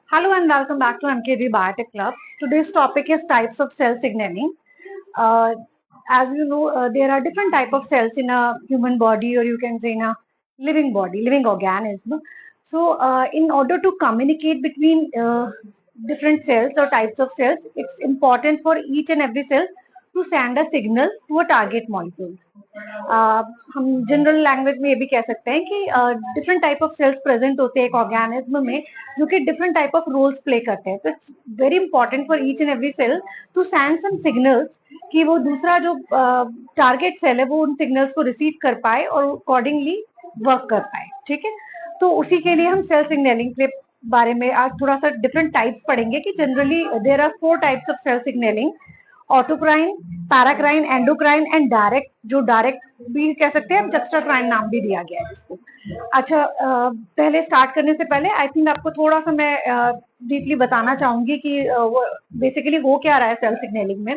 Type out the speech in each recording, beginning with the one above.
Hello and welcome back to MKG Biotech Club. Today's topic is types of cell signaling. Uh, as you know, there are different type of cells in a human body, or you can say in a living body, living organism. So, in order to communicate between different cells or types of cells, it's important for each and every cell to send a signal to a target molecule. हम general language में ये भी कह सकते हैं कि different type of cells present होते हैं एक ऑर्गेनिज्म में जो कि different type of roles play करते हैं. तो it's very important for each and every cell to send some signals कि वो दूसरा जो टारगेट सेल है वो उन सिग्नल्स को रिसीव कर पाए और अकॉर्डिंगली वर्क कर पाए. ठीक है, तो उसी के लिए हम सेल सिग्नलिंग के बारे में आज थोड़ा सा डिफरेंट टाइप्स पढ़ेंगे कि generally there are 4 types of cell signalling: autocrine, paracrine, endocrine and direct. जो डायरेक्ट भी कह सकते हैं, जक्स्ट्राक्राइन नाम भी दिया गया है जिसको. अच्छा, पहले स्टार्ट करने से पहले आई थिंक आपको थोड़ा सा मैं डीपली बताना चाहूंगी कि वो बेसिकली हो क्या रहा है सेल सिग्नलिंग में.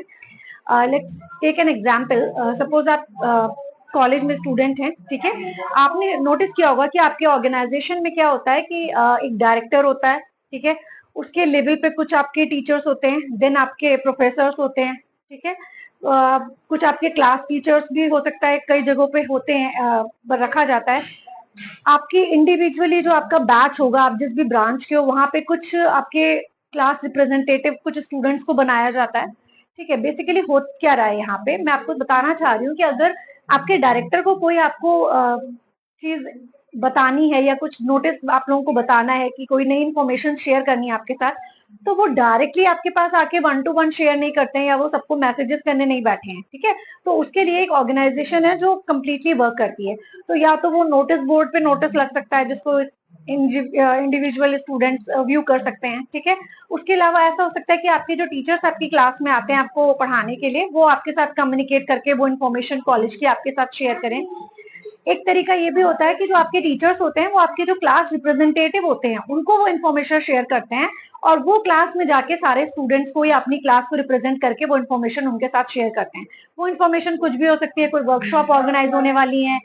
Let's take an example. Suppose आप कॉलेज में स्टूडेंट हैं. ठीक है, आपने नोटिस किया होगा कि आपके ऑर्गेनाइजेशन में क्या होता है कि एक डायरेक्टर होता है. ठीक है, उसके लेवल पे कुछ आपके टीचर्स होते हैं, देन आपके प्रोफेसर्स होते हैं. ठीक है, कुछ आपके क्लास टीचर्स भी हो सकता है, कई जगहों पे होते हैं, रखा जाता है. आपकी इंडिविजुअली जो आपका बैच होगा, आप जिस भी ब्रांच के हो वहां पे कुछ आपके क्लास रिप्रेजेंटेटिव, कुछ स्टूडेंट्स को बनाया जाता है. ठीक है, बेसिकली हो क्या रहा है यहाँ पे, मैं आपको बताना चाह रही हूँ कि अगर आपके डायरेक्टर को कोई आपको चीज बतानी है या कुछ नोटिस आप लोगों को बताना है कि कोई नई इन्फॉर्मेशन शेयर करनी है आपके साथ, तो वो डायरेक्टली आपके पास आके 1-to-1 शेयर नहीं करते हैं या वो सबको मैसेजेस करने नहीं बैठे हैं. ठीक है, तो उसके लिए एक ऑर्गेनाइजेशन है जो कंप्लीटली वर्क करती है. तो या तो वो नोटिस बोर्ड पे नोटिस लग सकता है जिसको इंडिविजुअल स्टूडेंट्स व्यू कर सकते हैं. ठीक है, उसके अलावा ऐसा हो सकता है कि आपके जो टीचर्स आपकी क्लास में आते हैं आपको पढ़ाने के लिए, वो आपके साथ कम्युनिकेट करके वो इन्फॉर्मेशन कॉलेज की आपके साथ शेयर करें. एक तरीका ये भी होता है कि जो आपके टीचर्स होते हैं वो आपके जो क्लास रिप्रेजेंटेटिव होते हैं उनको वो इन्फॉर्मेशन शेयर करते हैं और वो क्लास में जाके सारे स्टूडेंट्स को या अपनी क्लास को रिप्रेजेंट करके वो इन्फॉर्मेशन उनके साथ शेयर करते हैं. वो इन्फॉर्मेशन कुछ भी हो सकती है, कोई वर्कशॉप ऑर्गेनाइज होने वाली है.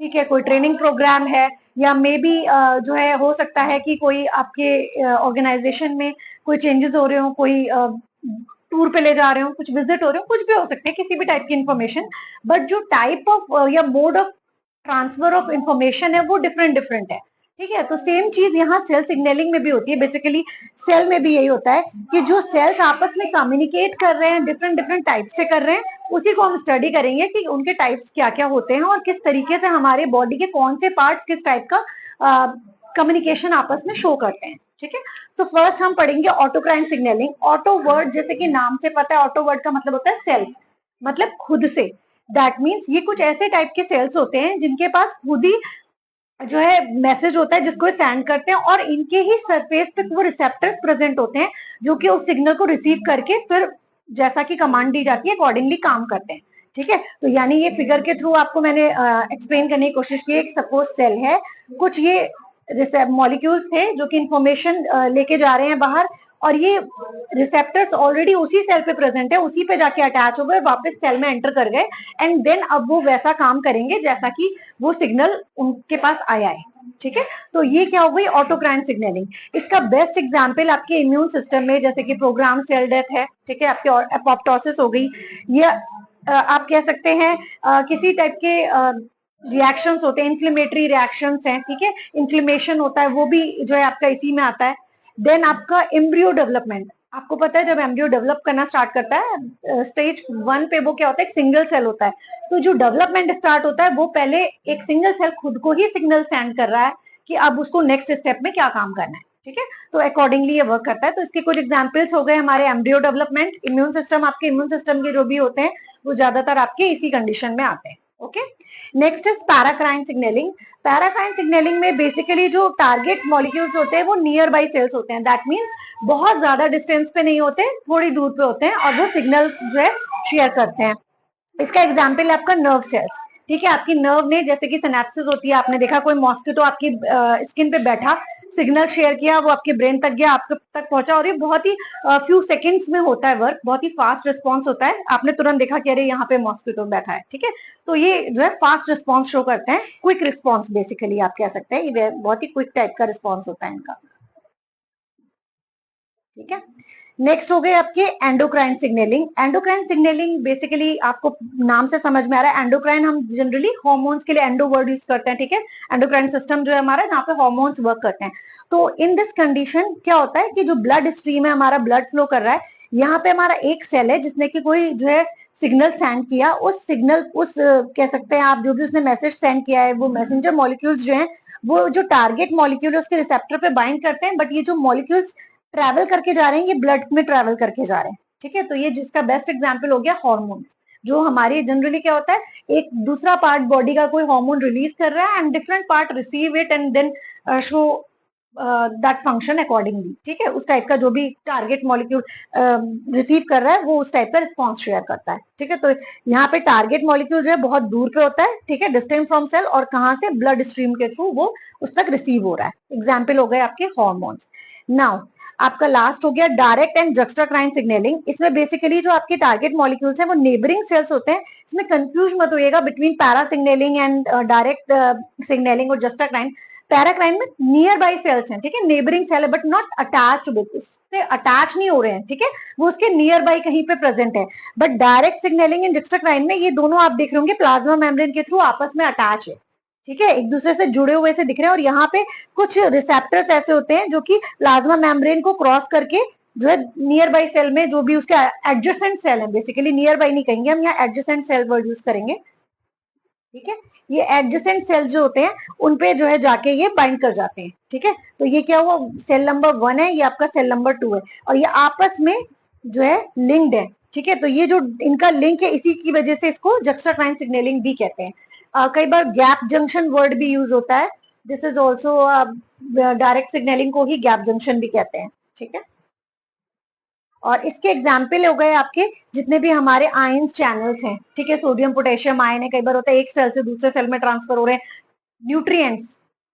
ठीक है, कोई ट्रेनिंग प्रोग्राम है, या मे बी जो है हो सकता है कि कोई आपके ऑर्गेनाइजेशन में कोई चेंजेस हो रहे हो, कोई टूर पे ले जा रहे हो, कुछ विजिट हो रहे हो, कुछ भी हो सकते हैं, किसी भी टाइप की इन्फॉर्मेशन. बट जो टाइप ऑफ या mode of transfer of information है वो डिफरेंट डिफरेंट है. ठीक है, तो सेम चीज यहाँ सेल सिग्नलिंग में भी होती है. बेसिकली सेल में भी यही होता है कि जो सेल्स आपस में कम्युनिकेट कर रहे हैं, डिफरेंट डिफरेंट टाइप से कर रहे हैं, उसी को हम स्टडी करेंगे कि उनके टाइप्स क्या क्या होते हैं और किस तरीके से हमारे बॉडी के कौन से पार्ट्स किस टाइप का कम्युनिकेशन आपस में शो करते हैं. ठीक है, तो फर्स्ट हम पढ़ेंगे ऑटोक्राइन सिग्नलिंग. ऑटो वर्ड जैसे कि नाम से पता है, ऑटो वर्ड का मतलब होता है सेल्फ, मतलब खुद से. दैट मीन्स ये कुछ ऐसे टाइप के सेल्स होते हैं जिनके पास खुद ही जो है मैसेज होता है जिसको सेंड करते हैं और इनके ही सरफेस पे वो रिसेप्टर्स प्रेजेंट होते हैं जो कि उस सिग्नल को रिसीव करके फिर जैसा कि कमांड दी जाती है अकॉर्डिंगली काम करते हैं. ठीक है, तो यानी ये फिगर के थ्रू आपको मैंने एक्सप्लेन करने की कोशिश की. एक सपोज सेल है, कुछ ये मॉलिक्यूल्स थे जो कि इंफॉर्मेशन लेके जा रहे हैं बाहर, और ये रिसेप्टर्स ऑलरेडी उसी सेल पे प्रेजेंट है, उसी पे जाके अटैच हो गए, वापस सेल में एंटर कर गए, एंड देन अब वो वैसा काम करेंगे जैसा कि वो सिग्नल उनके पास आया है. ठीक है, तो ये क्या हो गई ऑटोक्राइन सिग्नलिंग. इसका बेस्ट एग्जांपल आपके इम्यून सिस्टम में जैसे कि प्रोग्राम सेल डेथ है. ठीक है, आपके एपोप्टोसिस हो गई, ये आप कह सकते हैं किसी टाइप के रिएक्शंस होते हैं, इन्फ्लेमेटरी रिएक्शंस हैं. ठीक है, इन्फ्लेमेशन होता है, वो भी जो है आपका इसी में आता है. देन आपका एम्ब्रियो डेवलपमेंट. आपको पता है जब एम्ब्रियो डेवलप करना स्टार्ट करता है स्टेज 1 पे वो क्या होता है, एक सिंगल सेल होता है. तो जो डेवलपमेंट स्टार्ट होता है वो पहले एक सिंगल सेल खुद को ही सिग्नल सेंड कर रहा है कि अब उसको नेक्स्ट स्टेप में क्या काम करना है. ठीक है, तो अकॉर्डिंगली ये वर्क करता है. तो इसके कुछ एग्जांपल्स हो गए हमारे एम्ब्रियो डेवलपमेंट. इम्यून सिस्टम, आपके इम्यून सिस्टम के जो भी होते हैं वो ज्यादातर आपके इसी कंडीशन में आते हैं. Okay, next is paracrine signalling. Paracrine signalling में बेसिकली जो टारगेट मॉलिक्यूल्स होते हैं वो नियर बाई सेल्स होते हैं. दैट मीन्स बहुत ज्यादा डिस्टेंस पे नहीं होते, थोड़ी दूर पे होते हैं और वो सिग्नल जो है शेयर करते हैं. इसका एग्जाम्पल है आपका नर्व सेल्स. ठीक है, आपकी नर्व ने जैसे कि सिनेप्सिस होती है, आपने देखा कोई मॉस्किटो आपकी स्किन पे बैठा सिग्नल शेयर किया, वो आपके ब्रेन तक गया, आपके तक पहुंचा, और ये बहुत ही फ्यू सेकंड्स में होता है वर्क, बहुत ही फास्ट रिस्पॉन्स होता है। आपने तुरंत देखा कि अरे यहाँ पे मॉस्किटो बैठा है, ठीक है, तो ये जो है फास्ट रिस्पॉन्स शो करते हैं, क्विक रिस्पॉन्स बेसिकली आप कह सकते हैं, ये बहुत ही क्विक टाइप का रिस्पॉन्स होता है इनका, ठीक है। नेक्स्ट हो गए आपके endocrine signalling. Endocrine signalling basically आपको नाम से समझ में आ रहा है, एंडोक्राइन हम जनरली हार्मोन्स के लिए एंडो वर्ड यूज करते हैं, ठीक है। एंडोक्राइन सिस्टम जो है हमारा, जहाँ पे हार्मोन्स वर्क करते हैं। तो इन दिस कंडीशन क्या होता है कि जो ब्लड स्ट्रीम है हमारा, ब्लड फ्लो कर रहा है, यहाँ पे हमारा एक सेल है जिसने कि कोई जो है सिग्नल सेंड किया, उस सिग्नल, उस कह सकते हैं आप, जो भी उसने मैसेज सेंड किया है, वो मैसेंजर मॉलिक्यूल्स जो है, वो जो टारगेट मॉलिक्यूल है उसके रिसेप्टर पे बाइंड करते हैं, बट ये जो मॉलिक्यूल्स ट्रैवल करके जा रहे हैं, ये ब्लड में ट्रैवल करके जा रहे हैं, ठीक है। तो ये जिसका बेस्ट एग्जांपल हो गया हार्मोन्स, जो हमारे जनरली क्या होता है, एक दूसरा पार्ट बॉडी का कोई हार्मोन रिलीज कर रहा है and different part receive it and then show that function accordingly, ठीक है। उस टाइप का जो भी टारगेट मॉलिक्यूल रिसीव कर रहा है, वो उस टाइप का रिस्पॉन्स शेयर करता है, ठीक है। तो यहाँ पे टारगेट मॉलिक्यूल जो है बहुत दूर पे होता है, ठीक है, डिस्टेंट फ्रॉम सेल, और कहाँ से, ब्लड स्ट्रीम के थ्रू वो उस तक रिसीव हो रहा है। एग्जाम्पल हो गए आपके हार्मोन्स। नाउ आपका लास्ट हो गया डायरेक्ट एंड जक्स्टाक्राइन सिग्नलिंग। इसमें बेसिकली जो आपके टारगेट मॉलिक्यूल्स हैं वो नेबरिंग सेल्स होते हैं। इसमें कंफ्यूज मत होइएगा between para signalling and direct signalling और जस्टाक्राइन। पैराक्राइन में नियर बाई सेल्स हैं, ठीक है, नेबरिंग सेल है बट नॉट अटैच्ड विद, उससे अटैच नहीं हो रहे हैं, ठीक है, वो उसके नियर बाई कहीं पे प्रेजेंट है। बट डायरेक्ट सिग्नलिंग एंड जस्टाक्राइन में ये दोनों आप देख रहे होंगे प्लाज्मा मेम्ब्रेन के थ्रू आपस में अटैच है, ठीक है, एक दूसरे से जुड़े हुए से दिख रहे हैं। और यहाँ पे कुछ रिसेप्टर्स ऐसे होते हैं जो कि प्लाज्मा मेम्ब्रेन को क्रॉस करके जो है नियर बाई सेल में, जो भी उसके एडजेसेंट सेल है, बेसिकली नियर बाई नहीं कहेंगे हम, यहाँ एडजेसेंट सेल वर्ड यूज करेंगे, ठीक है। ये एडजेसेंट सेल्स जो होते हैं उनपे जो है जाके ये बाइंड कर जाते हैं, ठीक है। तो ये क्या हुआ, सेल नंबर 1 है, ये आपका सेल नंबर 2 है, और ये आपस में जो है लिंक्ड है, ठीक है। तो ये जो इनका लिंक है, इसी की वजह से इसको जक्स्टाक्राइन सिग्नलिंग भी कहते हैं। कई बार गैप जंक्शन वर्ड भी यूज होता है, this is also direct signalling को ही गैप जंक्शन भी कहते हैं, ठीक है। और इसके एग्जाम्पल हो गए आपके जितने भी हमारे आयंस चैनल्स हैं, ठीक है, सोडियम पोटेशियम आयन है, कई बार होता है एक सेल से दूसरे सेल में ट्रांसफर हो रहे हैं। न्यूट्रिएंट्स,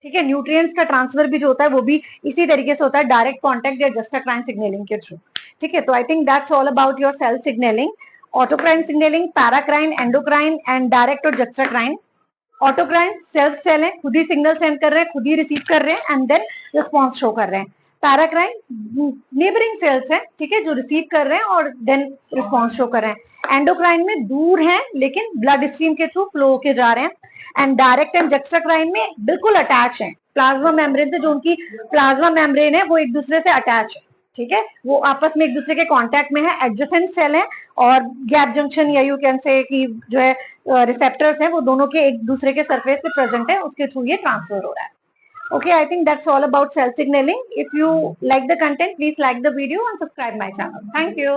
ठीक है, न्यूट्रिएंट्स का ट्रांसफर भी जो होता है वो भी इसी तरीके से होता है, डायरेक्ट कॉन्टेक्ट या जस्टाक्राइन सिग्नलिंग के थ्रू, ठीक है। तो I think that's all about your cell signalling, autocrine signalling, paracrine, endocrine and direct और जस्टाक्राइन। ऑटोक्राइन सेल्फ सेल है, खुद ही सिग्नल सेंड कर रहे हैं, खुद ही रिसीव कर रहे हैं एंड देन रिस्पॉन्स शो कर रहे हैं। पैराक्राइन नेबरिंग सेल्स है, ठीक है, जो रिसीव कर रहे हैं और देन रिस्पॉन्स शो कर रहे हैं। एंडोक्राइन में दूर हैं लेकिन ब्लड स्ट्रीम के थ्रू फ्लो होके जा रहे हैं। एंड डायरेक्ट एंड जक्स्टाक्राइन में बिल्कुल अटैच है प्लाज्मा मेम्ब्रेन से, जो उनकी प्लाज्मा मेम्ब्रेन है वो एक दूसरे से अटैच है, ठीक है, वो आपस में एक दूसरे के कांटेक्ट में है, एडजेसेंट सेल है, और गैप जंक्शन या यू कैन से कि जो है रिसेप्टर्स हैं वो दोनों के एक दूसरे के सरफेस पे प्रेजेंट है, उसके थ्रू ये ट्रांसफर हो रहा है। Okay, I think that's all about cell signaling. If you like the content, please like the video and subscribe my channel. Thank you.